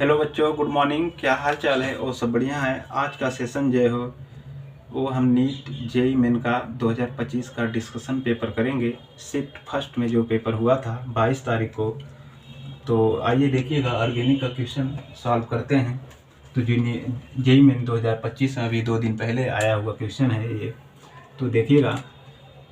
Hello बच्चों, good morning. क्या हाल चाल है? वो सब बढ़िया है। आज का सेशन जो है वो हम नीट जेई मेन का 2025 का डिस्कशन पेपर करेंगे। शिफ्ट फर्स्ट में जो पेपर हुआ था 22 तारीख को, तो आइए देखिएगा ऑर्गेनिक का क्वेश्चन सॉल्व करते हैं। तो जो जेई मेन 2025 में अभी 2 दिन पहले आया हुआ क्वेश्चन है ये। तो देखिएगा,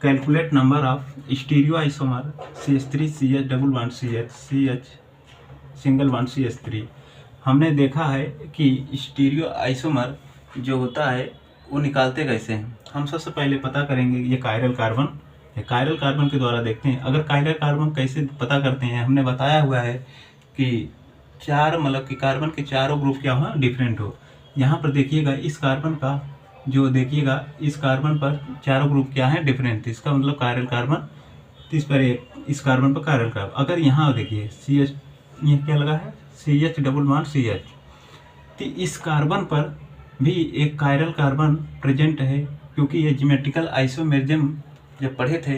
calculate number of stereo isomer CH3 CH double bond CH CH single bond CH3। हमने देखा है कि स्टीरियो आइसोमर जो होता है वो निकालते कैसे हैं। हम सबसे पहले पता करेंगे ये कायरल कार्बन है। कायरल कार्बन के द्वारा देखते हैं। अगर कायरल कार्बन कैसे पता करते हैं, हमने बताया हुआ है कि चार मतलब कि कार्बन के चारों ग्रुप क्या हो, डिफरेंट हो। यहाँ पर देखिएगा इस कार्बन का जो देखिएगा इस कार्बन पर चारों ग्रुप क्या है, डिफरेंट। इसका मतलब कायरल कार्बन, इस पर इस कार्बन पर कायरल कार्बन। अगर यहाँ देखिए CH, ये क्या लगा है CH डबल बॉन्ड CH, तो इस कार्बन पर भी एक कायरल कार्बन प्रेजेंट है, क्योंकि ये ज्योमेट्रिकल आइसोमेरिज्म जब पढ़े थे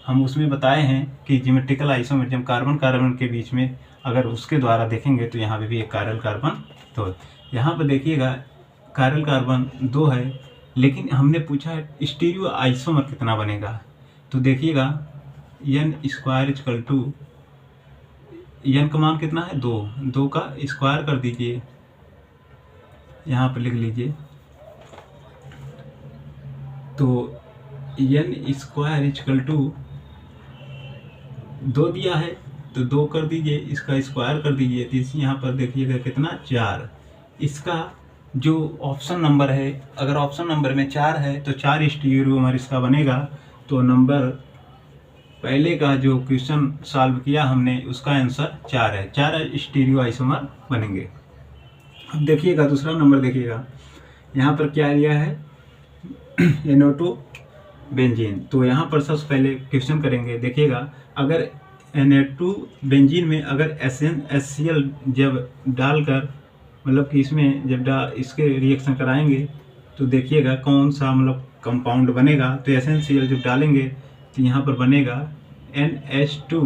हम उसमें बताए हैं कि ज्योमेट्रिकल आइसोमेरिज्म कार्बन कार्बन के बीच में अगर उसके द्वारा देखेंगे तो यहाँ पे भी एक कायरल कार्बन। तो यहाँ पर देखिएगा कायरल कार्बन 2 है, लेकिन हमने पूछा है स्टीरियो आइसोमर कितना बनेगा। तो देखिएगा n square equal to n का मान कितना है 2, 2 का स्क्वायर कर दीजिए, यहाँ पर लिख लीजिए। तो n स्क्वायर इक्वल टू 2 दिया है तो 2 कर दीजिए, इसका स्क्वायर कर दीजिए, तो इसी यहाँ पर देखिएगा कितना 4। इसका जो ऑप्शन नंबर है, अगर ऑप्शन नंबर में 4 है तो 4 स्टीरियोमर इसका बनेगा। तो नंबर पहले का जो क्वेश्चन सॉल्व किया हमने उसका आंसर 4 है, 4 स्टीरियो आइसोमर बनेंगे। अब देखिएगा दूसरा नंबर, देखिएगा यहाँ पर क्या लिया है NO2 बेंजीन। तो यहाँ पर सबसे पहले क्वेश्चन करेंगे। देखिएगा अगर Na2 बेंजीन में अगर HCl जब डालकर मतलब कि इसमें जब इसके रिएक्शन कराएंगे तो देखिएगा कौन सा मतलब कंपाउंड बनेगा। तो HCl जब डालेंगे तो यहाँ पर बनेगा NH2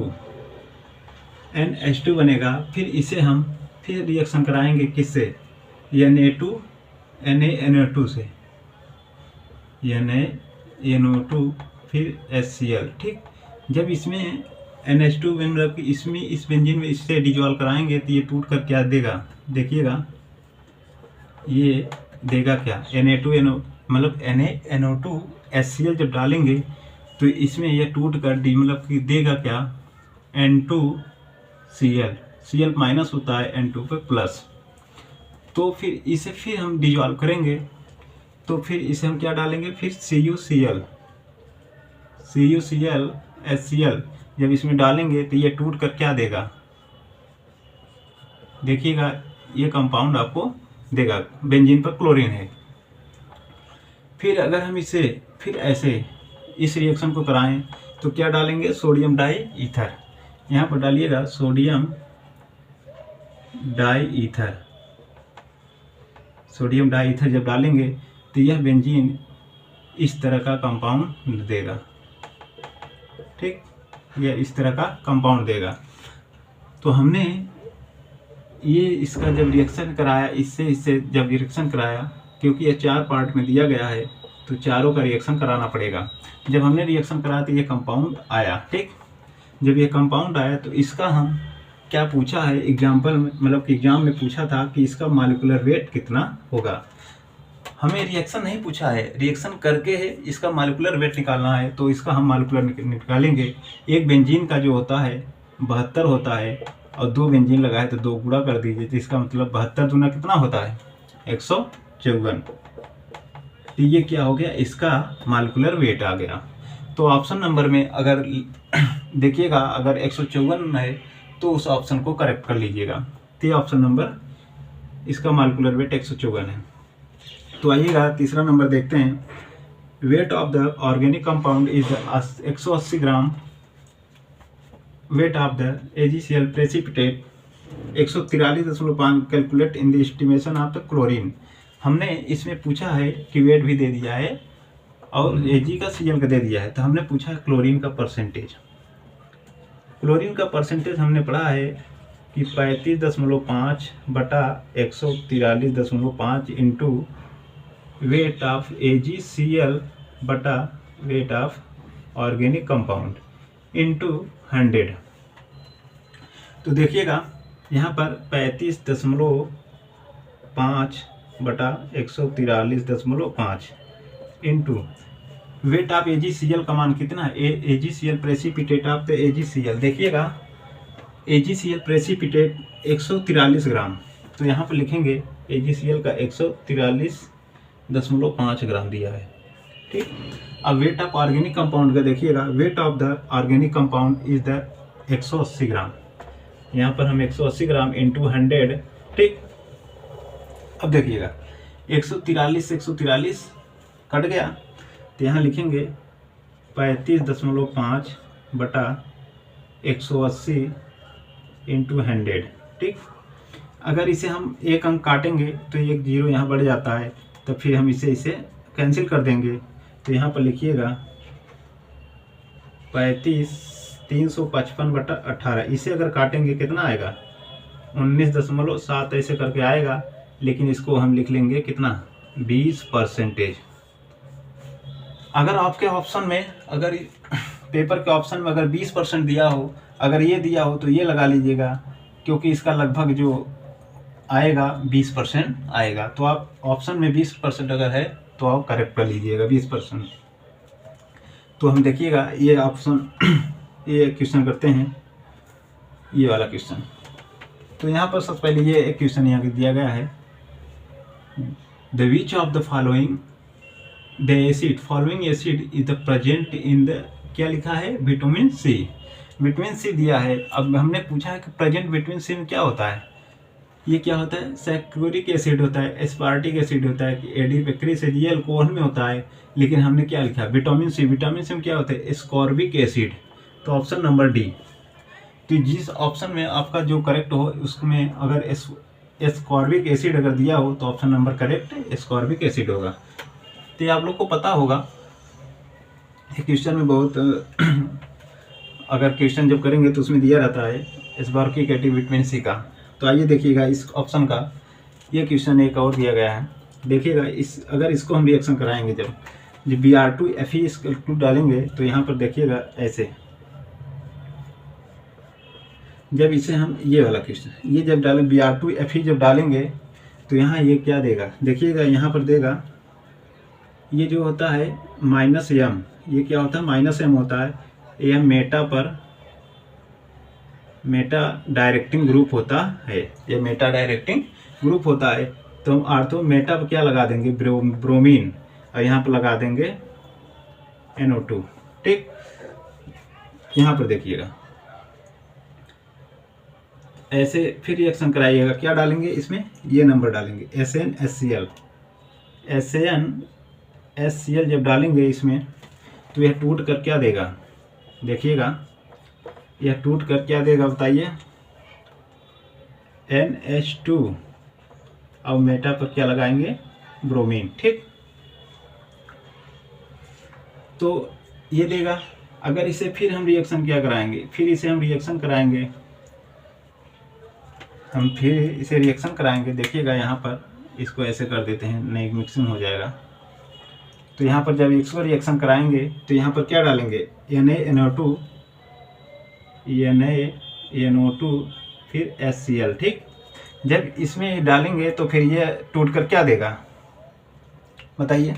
बनेगा। फिर इसे हम फिर रिएक्शन कराएंगे किससे, Na2 NaNO2 से, NaNO2 फिर HCl। ठीक, जब इसमें NH2 मतलब कि इसमें इस बेंजीन में इससे डिजॉल्व कराएंगे तो ये टूट कर क्या देगा, देखिएगा ये देगा क्या Na2NO मतलब NaNO2 HCl जब डालेंगे तो इसमें यह टूट कर मतलब कि देगा क्या N2Cl, Cl माइनस होता है N2 पे प्लस। तो फिर इसे फिर हम डिजॉल्व करेंगे तो फिर इसे हम क्या डालेंगे, फिर CuCl HCl जब इसमें डालेंगे तो ये टूट कर क्या देगा, देखिएगा ये कंपाउंड आपको देगा, बेंजीन पर क्लोरीन है। फिर अगर हम इसे फिर ऐसे इस रिएक्शन को कराएं तो क्या डालेंगे, सोडियम डाई ईथर। यहाँ पर डालिएगा sodium dry ether. Sodium dry ether जब डालेंगे तो यह बेंजीन इस तरह का कंपाउंड देगा। ठीक, यह इस तरह का कंपाउंड देगा। तो हमने ये इसका जब रिएक्शन कराया, इससे जब रिएक्शन कराया, क्योंकि ये 4 पार्ट में दिया गया है तो चारों का रिएक्शन कराना पड़ेगा। जब हमने रिएक्शन कराया तो ये कंपाउंड आया। ठीक, जब ये कंपाउंड आया तो इसका हम क्या पूछा है एग्जाम्पल में, मतलब कि एग्जाम में पूछा था कि इसका मॉलिक्यूलर वेट कितना होगा। हमें रिएक्शन नहीं पूछा है, रिएक्शन करके है इसका मॉलिक्यूलर वेट निकालना है। तो इसका हम मॉलिक्यूलर निकालेंगे। एक बेंजीन का जो होता है 72 होता है और 2 बेंजीन लगाए तो 2 गुणा कर दीजिए, तो इसका मतलब 72 दूना कितना होता है 154। तो ये क्या हो गया, इसका मॉलिक्यूलर वेट आ गया। तो ऑप्शन नंबर में अगर देखिएगा अगर 154 है तो उस ऑप्शन को करेक्ट कर लीजिएगा। तो ये ऑप्शन नंबर इसका मॉलिक्यूलर वेट 154 है। तो आइएगा तीसरा नंबर देखते हैं। Weight of the organic compound is 180 gram. Weight of the AgCl precipitate 143.5 calculate in the estimation of the chlorine. हमने इसमें पूछा है कि वेट भी दे दिया है और Ag का Cl का दे दिया है, तो हमने पूछा है क्लोरीन का परसेंटेज। क्लोरीन का परसेंटेज हमने पढ़ा है कि 35.5 बटा 143.5 इंटू वेट ऑफ AgCl बटा weight of organic compound into 100। तो देखिएगा यहाँ पर 35.5 बटा 143.5 इंटू वेट ऑफ AgCl का मान कितना है, AgCl precipitate of the AgCl। देखिएगा AgCl प्रेसिपिटेट 143 ग्राम, तो यहाँ पर लिखेंगे AgCl का 143.5 ग्राम दिया है, ठीक। अब वेट ऑफ ऑर्गेनिक कंपाउंड का देखिएगा, weight of the organic compound is the 180 ग्राम। यहाँ पर हम 180 ग्राम इंटू 100, ठीक। अब देखिएगा 143 से 143 कट गया, तो यहाँ लिखेंगे 35.5 बटा 180 इंटू 100, ठीक। अगर इसे हम एक अंक काटेंगे तो एक जीरो यहाँ बढ़ जाता है, तो फिर हम इसे कैंसिल कर देंगे। तो यहाँ पर लिखिएगा 355 बटा 18, इसे अगर काटेंगे कितना आएगा 19.7 ऐसे करके आएगा, लेकिन इसको हम लिख लेंगे कितना 20%। अगर आपके ऑप्शन में, अगर पेपर के ऑप्शन में अगर 20% दिया हो, अगर ये दिया हो तो ये लगा लीजिएगा, क्योंकि इसका लगभग जो आएगा 20% आएगा। तो आप ऑप्शन में 20% अगर है तो आप करेक्ट कर लीजिएगा 20%। तो हम देखिएगा ये ऑप्शन, ये क्वेश्चन करते हैं, ये वाला क्वेश्चन। तो यहाँ पर सबसे पहले ये एक क्वेश्चन यहाँ दिया गया है, the which of the following the acid following acid is the present in the, क्या लिखा है, विटामिन सी। विटामिन सी दिया है। अब हमने पूछा है कि प्रेजेंट विटामिन सी में क्या होता है, ये क्या होता है, सैक्रोरिक एसिड होता है, एस्पार्टिक एसिड होता है, एडिपेक्रिस एसिड, ये अल्कोहल में होता है। लेकिन हमने क्या लिखा, विटामिन सी। विटामिन सी में क्या होता है, एस्कॉर्बिक एसिड। तो ऑप्शन नंबर डी। तो जिस ऑप्शन में आपका जो करेक्ट हो उसमें अगर एस्कॉर्बिक एसिड अगर दिया हो तो option number correct ascorbic acid होगा। तो ये आप लोग को पता होगा, क्वेश्चन में बहुत अगर क्वेश्चन जब करेंगे तो उसमें दिया रहता है एस्कॉर्बिक एसिड विटामिन सी का। तो आइए देखिएगा इस ऑप्शन का, ये क्वेश्चन एक और दिया गया है। देखिएगा इस, अगर इसको हम रिएक्शन कराएंगे, जब Br2Fe डालेंगे तो यहाँ पर देखिएगा ऐसे, जब इसे हम, ये वाला क्वेश्चन, ये जब डालें Br2Fe जब डालेंगे तो यहाँ ये क्या देगा, देखिएगा यहाँ पर देगा, ये जो होता है -m, ये क्या होता है, -m होता है। यह मेटा डायरेक्टिंग ग्रुप होता है, ये मेटा डायरेक्टिंग ग्रुप होता है। तो हम आर्थो मेटा पर क्या लगा देंगे, ब्रोमीन, और यहाँ पर लगा देंगे NO2, ठीक। यहाँ पर देखिएगा ऐसे, फिर रिएक्शन कराइएगा, क्या डालेंगे इसमें, ये नंबर डालेंगे SnHCl जब डालेंगे इसमें तो यह टूट कर क्या देगा, देखिएगा यह टूट कर क्या देगा बताइए, NH2, अब मेटा पर क्या लगाएंगे, ब्रोमीन, ठीक। तो ये देगा। अगर इसे फिर हम रिएक्शन क्या कराएंगे, फिर इसे हम रिएक्शन कराएंगे, देखिएगा यहाँ पर इसको ऐसे कर देते हैं, नहीं मिक्सिंग हो जाएगा। तो यहाँ पर जब इसको रिएक्शन कराएंगे तो यहाँ पर क्या डालेंगे, NaNO2 फिर HCl, ठीक। जब इसमें डालेंगे तो फिर ये टूट कर क्या देगा बताइए,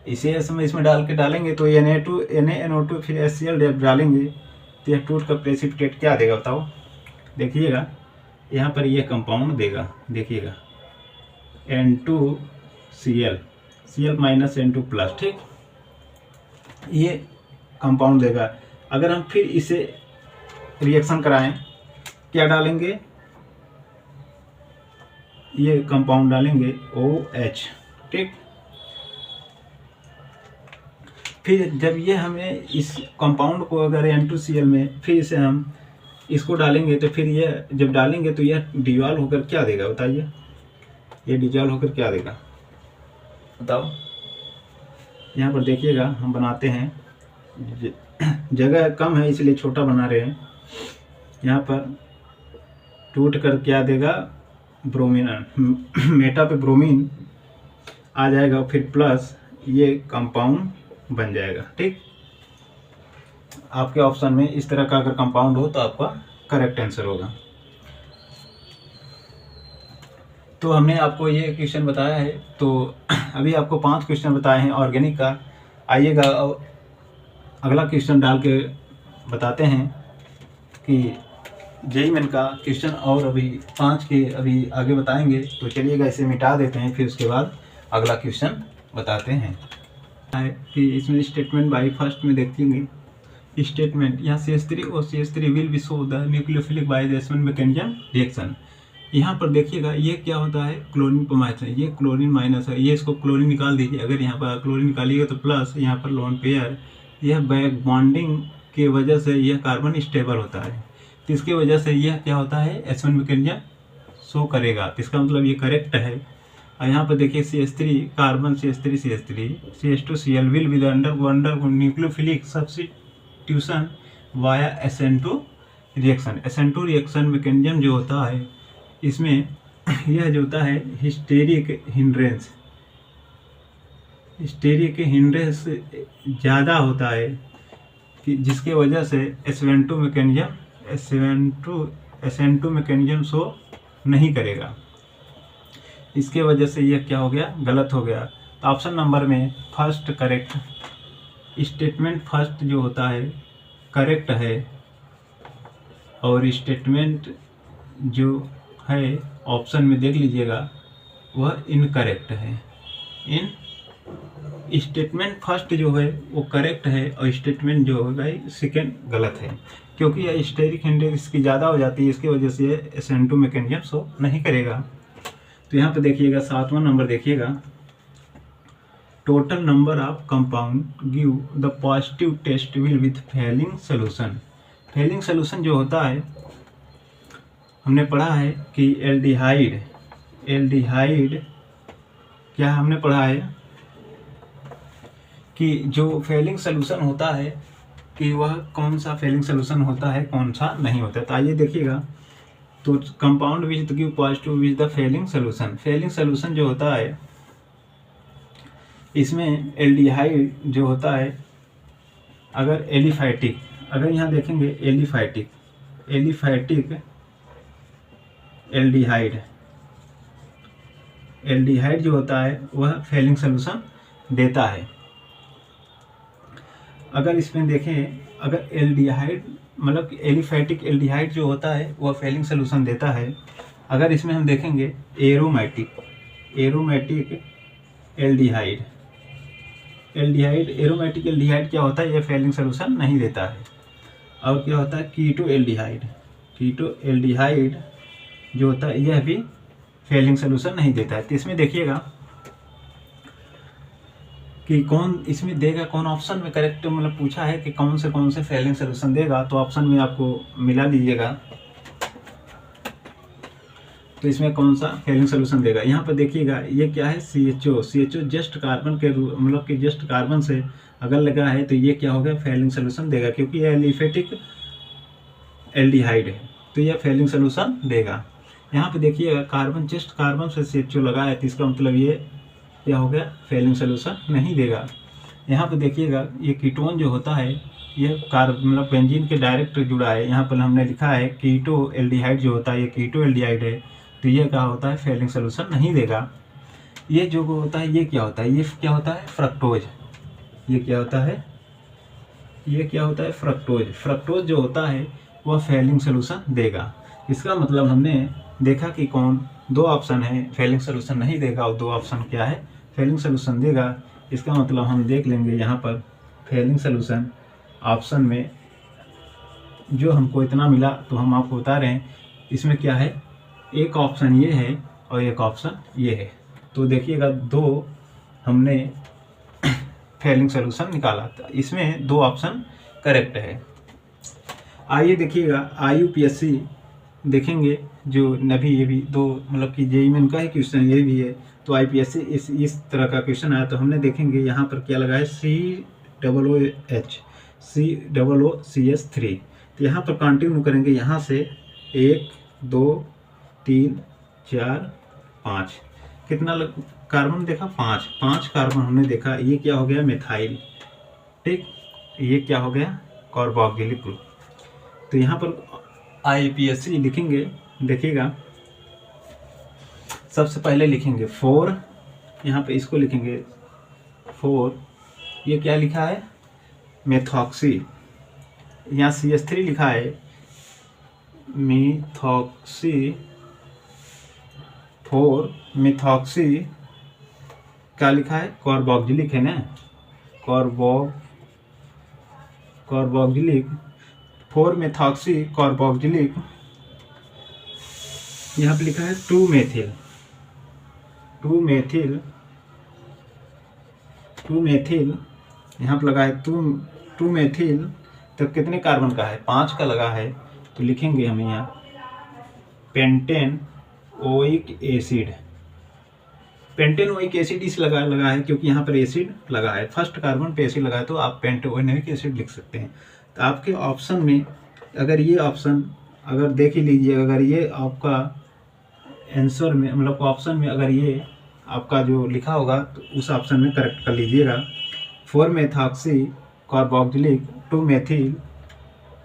इसे इसमें डाल के डालेंगे तो NaNO2 फिर HCl जब डालेंगे तो यह टूट कर प्रेसिपिटेट क्या देगा बताओ। देखिएगा यहाँ पर ये कंपाउंड देगा, देखिएगा N2Cl, Cl - N2+, ठीक, ये कंपाउंड देगा। अगर हम फिर इसे रिएक्शन कराएं, क्या डालेंगे, ये कंपाउंड डालेंगे OH, ठीक। फिर जब ये हमें इस कंपाउंड को अगर N2Cl में फिर इसे हम इसको डालेंगे तो फिर ये जब डालेंगे तो यह डिजॉल्व होकर क्या देगा बताइए, ये डिजॉल्व होकर क्या देगा बताओ। यहाँ पर देखिएगा हम बनाते हैं, जगह कम है इसलिए छोटा बना रहे हैं। यहाँ पर टूट कर क्या देगा, ब्रोमीन, मेटा पे ब्रोमीन आ जाएगा, फिर प्लस ये कंपाउंड बन जाएगा। ठीक, आपके ऑप्शन में इस तरह का अगर कंपाउंड हो तो आपका करेक्ट आंसर होगा। तो हमने आपको ये क्वेश्चन बताया है, तो अभी आपको 5 क्वेश्चन बताए हैं ऑर्गेनिक का। आइएगा अगला क्वेश्चन डाल के बताते हैं कि जेई मेन का क्वेश्चन, और अभी 5 के अभी आगे बताएंगे। तो चलिएगा इसे मिटा देते हैं, फिर उसके बाद अगला क्वेश्चन बताते हैं। कि इसमें स्टेटमेंट बाई फर्स्ट में देखेंगे, स्टेटमेंट यहाँ CH3 और CH3 will be show the nucleophilic by the S one mechanism reaction. यहाँ पर देखिएगा ये क्या होता है, क्लोरीन माइनस है, ये क्लोरीन माइनस है, ये इसको क्लोरीन निकाल दीजिए। अगर यहाँ पर क्लोरीन निकालिएगा तो प्लस, यहाँ पर लोन पेयर, यह बैक बॉन्डिंग के वजह से यह कार्बन स्टेबल होता है, तो इसकी वजह से यह क्या होता है, एसवन मैकेनिज्म शो करेगा। तो इसका मतलब ये करेक्ट है। और यहाँ पर देखिए CH3 carbon, CH3 CH2Cl will be the under nucleophilic substitution via SN2 reaction. SN2 reaction mechanism जो होता है, इसमें यह जो होता है हिस्टेरिक हिंड्रेंस ज़्यादा होता है, कि जिसके वजह से SN2 मैकेनिज्म शो नहीं करेगा। इसके वजह से यह क्या हो गया, गलत हो गया। तो ऑप्शन नंबर में फर्स्ट करेक्ट, स्टेटमेंट फर्स्ट जो होता है करेक्ट है, और स्टेटमेंट जो है ऑप्शन में देख लीजिएगा वह इनकरेक्ट है। स्टेटमेंट फर्स्ट जो है वो करेक्ट है, और स्टेटमेंट जो है भाई सेकेंड गलत है, क्योंकि यह स्टेरिक इंडेक्स इसकी ज़्यादा हो जाती है, इसकी वजह से ये SN2 मैकेनिज्म शो नहीं करेगा। तो यहाँ पे देखिएगा 7वां नंबर देखिएगा, total number of compound give the positive test will with Fehling solution. Fehling solution जो होता है, हमने पढ़ा है कि एल्डिहाइड क्या हमने पढ़ा है कि जो फेलिंग सोल्यूशन होता है कि वह कौन सा फेलिंग सोल्यूशन होता है, कौन सा नहीं होता है। तो आइए देखिएगा, तो compound which give positive which the Fehling solution. Fehling solution जो होता है, इसमें एल्डिहाइड जो होता है, अगर एलिफैटिक, अगर यहाँ देखेंगे एलिफैटिक एल्डिहाइड जो होता है वह फेलिंग सोल्यूशन देता है। अगर इसमें देखें, अगर एल्डिहाइड मतलब एलिफैटिक एल्डिहाइड जो होता है वह फेलिंग सोल्यूशन देता है। अगर इसमें हम देखेंगे एरोमेटिक एल्डिहाइड एरोमेटिक एल्डिहाइड क्या होता है, यह फेलिंग सोल्यूशन नहीं देता है। और क्या होता है, कीटो एल्डिहाइड जो होता है यह भी फेलिंग सोल्यूशन नहीं देता है। तो इसमें देखिएगा कि कौन इसमें देगा, कौन ऑप्शन में करेक्ट, मतलब पूछा है कि कौन से फेलिंग सोल्यूशन देगा, तो ऑप्शन में आपको मिला लीजिएगा। तो इसमें कौन सा फेलिंग सोल्यूशन देगा, यहाँ पर देखिएगा ये क्या है, CHO जस्ट कार्बन के मतलब कि जस्ट कार्बन से अगर लगा है तो ये क्या होगा, फेलिंग सोल्यूशन देगा, क्योंकि यह एलिफेटिक एल्डिहाइड है तो यह फेलिंग सोल्यूशन देगा। यहाँ पे देखिएगा कार्बन जस्ट कार्बन से CHO लगा है, तो इसका मतलब ये क्या हो गया, फेलिंग सोल्यूशन नहीं देगा। यहाँ पे देखिएगा ये कीटोन जो होता है ये मतलब बेंजीन के डायरेक्ट जुड़ा है। यहाँ पर हमने लिखा है कीटो एल्डिहाइड जो होता है ये कीटो एल्डिहाइड है, तो ये क्या होता है, फेलिंग सोल्यूशन नहीं देगा। ये जो होता है ये क्या होता है, ये क्या होता है, फ्रक्टोज। ये क्या होता है, ये क्या होता है, फ्रक्टोज जो होता है वह फेलिंग सोल्यूशन देगा। इसका मतलब हमने देखा कि कौन दो ऑप्शन है फेलिंग सोल्यूशन नहीं देगा, और दो ऑप्शन क्या है, फेलिंग सोल्यूशन देगा। इसका मतलब हम देख लेंगे यहाँ पर फेलिंग सोल्यूशन ऑप्शन में जो हमको इतना मिला तो हम आपको बता रहे हैं, इसमें क्या है, एक ऑप्शन ये है और एक ऑप्शन ये है। तो देखिएगा दो हमने फेलिंग सोल्यूशन निकाला था, इसमें दो ऑप्शन करेक्ट है। आइए देखिएगा IUPSC देखेंगे जो नभी, ये भी दो मतलब कि जेईई मेन का ही क्वेश्चन ये भी है। तो IPSC इस तरह का क्वेश्चन आया, तो हमने देखेंगे यहाँ पर क्या लगा है, COOH COOCH3। तो यहाँ पर कंटिन्यू करेंगे, यहाँ से 1 2 3 4 5, कितना कार्बन देखा? 5 कार्बन हमने देखा। ये क्या हो गया? मिथाइल। ठीक, ये क्या हो गया? Carboxylic group. तो यहाँ पर IUPAC लिखेंगे, देखिएगा सबसे पहले लिखेंगे 4, यहाँ पे इसको लिखेंगे 4, ये क्या लिखा है? मेथॉक्सी। यहाँ CH3 लिखा है मिथॉक्सी 4, मिथॉक्सी क्या लिखा है? कार्बोक्सिलिक है ना, कार्बोक्सिलिक 4 मेथॉक्सी कार्बोक्सिलिक। यहाँ पे लिखा है 2 मेथिल, 2 मेथिल यहाँ पे लगा है 2 मेथिल। तो कितने कार्बन का है? 5 का लगा है। तो लिखेंगे हम यहाँ pentane oic acid. Pentane oic acid इस लगा है क्योंकि यहाँ पर एसिड लगा है, फर्स्ट कार्बन पे एसिड लगा है, तो आप पेंटेनोइक एसिड लिख सकते हैं। तो आपके ऑप्शन में अगर ये ऑप्शन अगर देख ही लीजिए, अगर ये आपका आंसर में मतलब ऑप्शन में अगर ये आपका जो लिखा होगा तो उस ऑप्शन में करेक्ट कर लीजिएगा। 4 methoxy carboxylic 2 methyl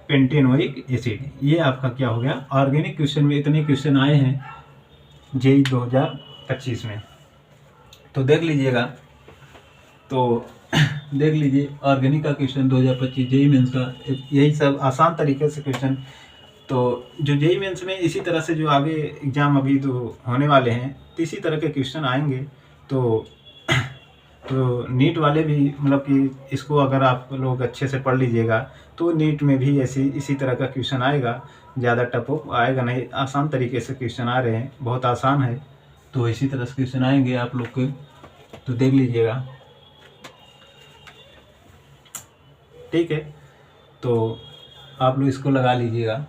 pentanoic acid, ये आपका क्या हो गया? ऑर्गेनिक क्वेश्चन में इतने क्वेश्चन आए हैं जेई 2025 में। तो देख लीजिएगा, तो देख लीजिए ऑर्गेनिक का क्वेश्चन 2025 जेई मेंस का, यही सब आसान तरीके से क्वेश्चन। तो जो जेई मेंस में इसी तरह से जो आगे एग्ज़ाम अभी तो होने वाले हैं, तो इसी तरह के क्वेश्चन आएंगे। तो नीट वाले भी मतलब कि इसको अगर आप लोग अच्छे से पढ़ लीजिएगा तो नीट में भी इसी तरह का क्वेश्चन आएगा, ज़्यादा टफ आएगा नहीं, आसान तरीके से क्वेश्चन आ रहे हैं, बहुत आसान है। तो इसी तरह से क्वेश्चन आएंगे आप लोग के, तो देख लीजिएगा। ठीक है, तो आप लोग इसको लगा लीजिएगा।